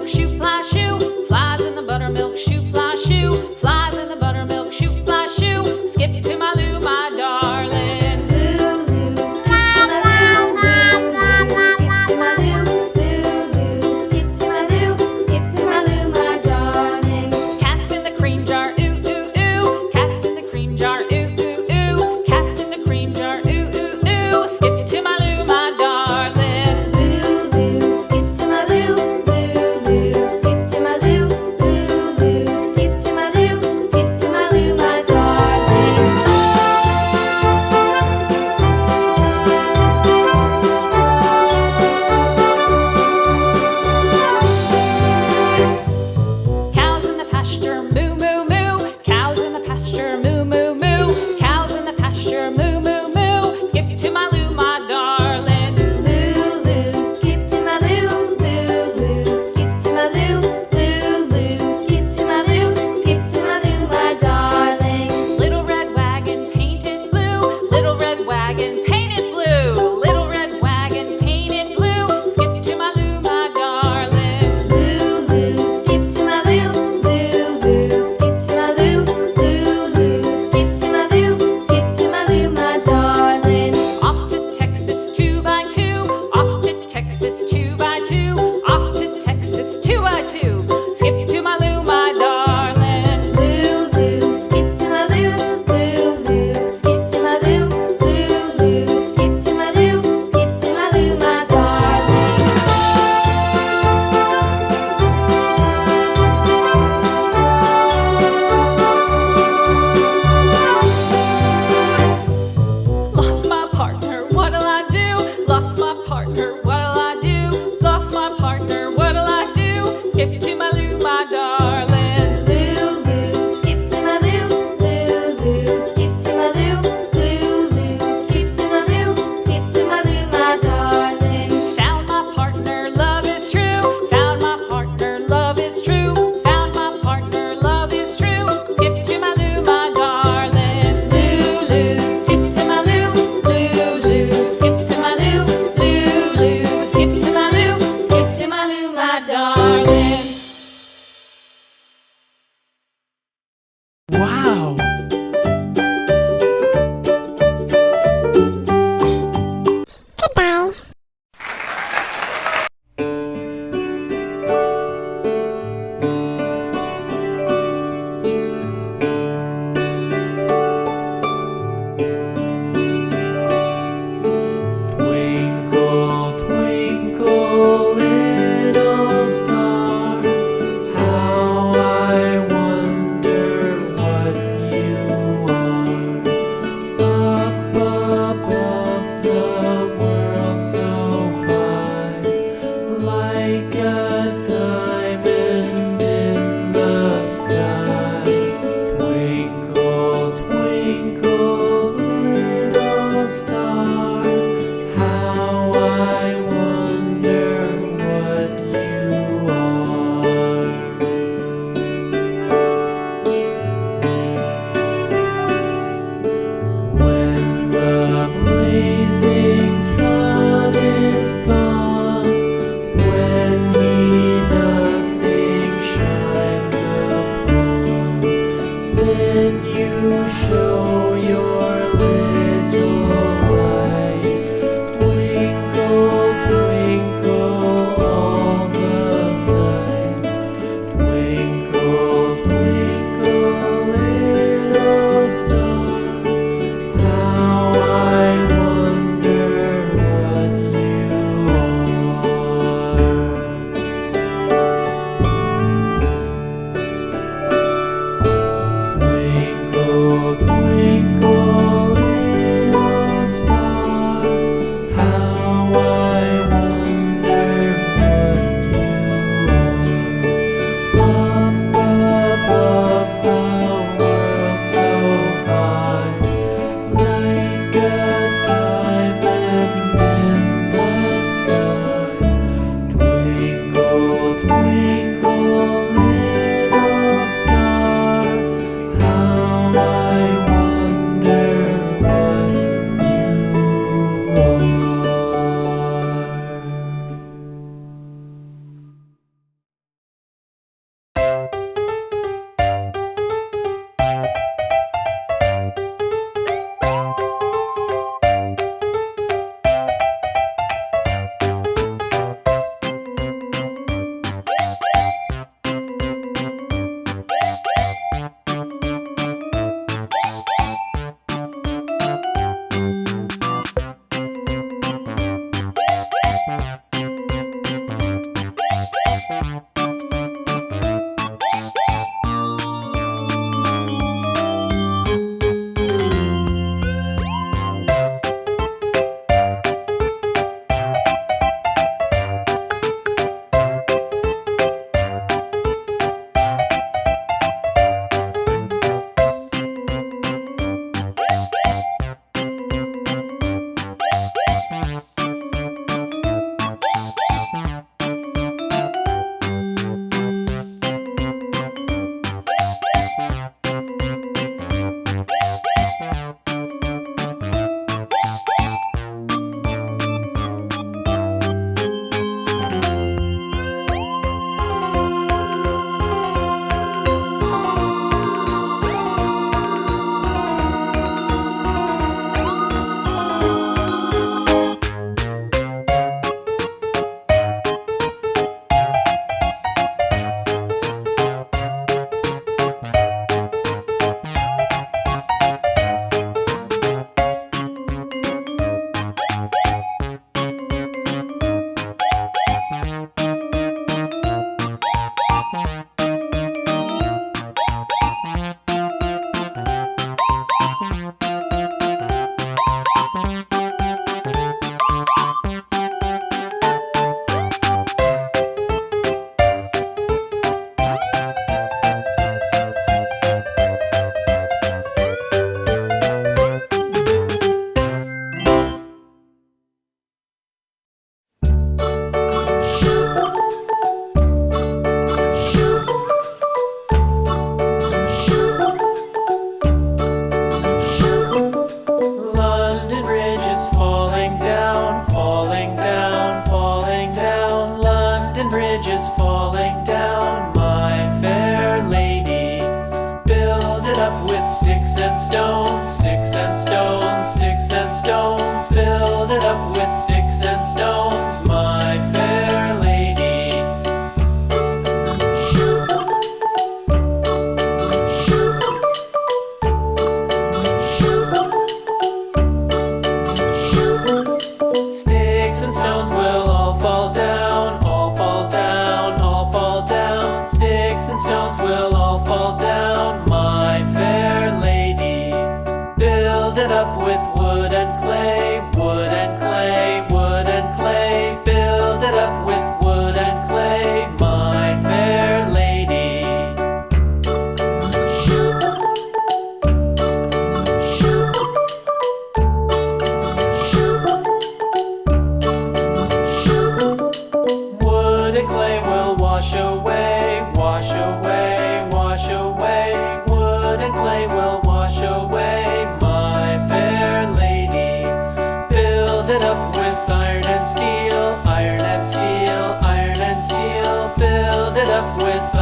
buttermilk shoe fly shoe. Flies in the buttermilk shoe fly shoe. Flies in the buttermilk shoe fly shoe. Skip to my Lou, my darling. Lou, skip to my Lou, skip to my Lou, skip to my Lou, skip to my Lou, my darling. Cats in the cream jar, ooh ooh ooh. Cats in the cream jar, ooh ooh ooh. Cats in the cream jar, ooh ooh ooh. Skip to my Lou, my darling. Lou, skip to my Lou, skip to my Lou, skip to my Lou, skip to my Lou, my darling. Cows in the pasture, moo moo moo. Cows in the pasture, moo moo moo. Cows in the pasture, moo moo moo. Skip to my Lou, my darling. Lou, skip to my Lou, skip to my Lou, skip to my Lou, skip to my Lou, my darling. Little red wagon painted blue. Little red wagon painted blue. Little red wagon painted blue. Skip to my Lou, my darling. Lou, skip to my Lou, skip to my Lou, skip to my Lou, skip to my Lou, my darling. Off to Texas 2x2. Off to Texas 2x2. Off to Texas 2x2. Skip to my Lou, my darling. Lou, skip to my Lou, skip to my Lou, skip to my Lou, skip to my Lou, my darling. Lost my partner, what'll I do? Lost my partner, what'll I do? Lost my partner, what'll I do? Skip to my Lou, my darling. Lou, skip to my Lou, skip to my Lou, skip to my Lou, skip to my Lou, my darling. Found my partner, love is true. Found my partner, love is true. Found my partner, love is true. Skip to my Lou, my darling. Lou, skip to my Lou, skip to my Lou, skip to my Lou, skip to my Lou, my darling. Wow! Goodbye. Twinkle, twinkle, little star, falling down, my fair lady. Build it up with sticks and stones, sticks and stones, sticks and stones. Build it up with sticks and stones, my fair lady. Sticks and stones will all fall down, all fall down, all fall down. Sticks and stones will all fall down, my fair lady. Build it up with wood and clay, wood and clay, wood and clay. Build it up with wood and clay, my fair lady. Wood and clay will wash away, wash away, wash away. Wood and clay will wash away, my fair lady. Build it up with iron and steel, iron and steel, iron and steel. Build it up with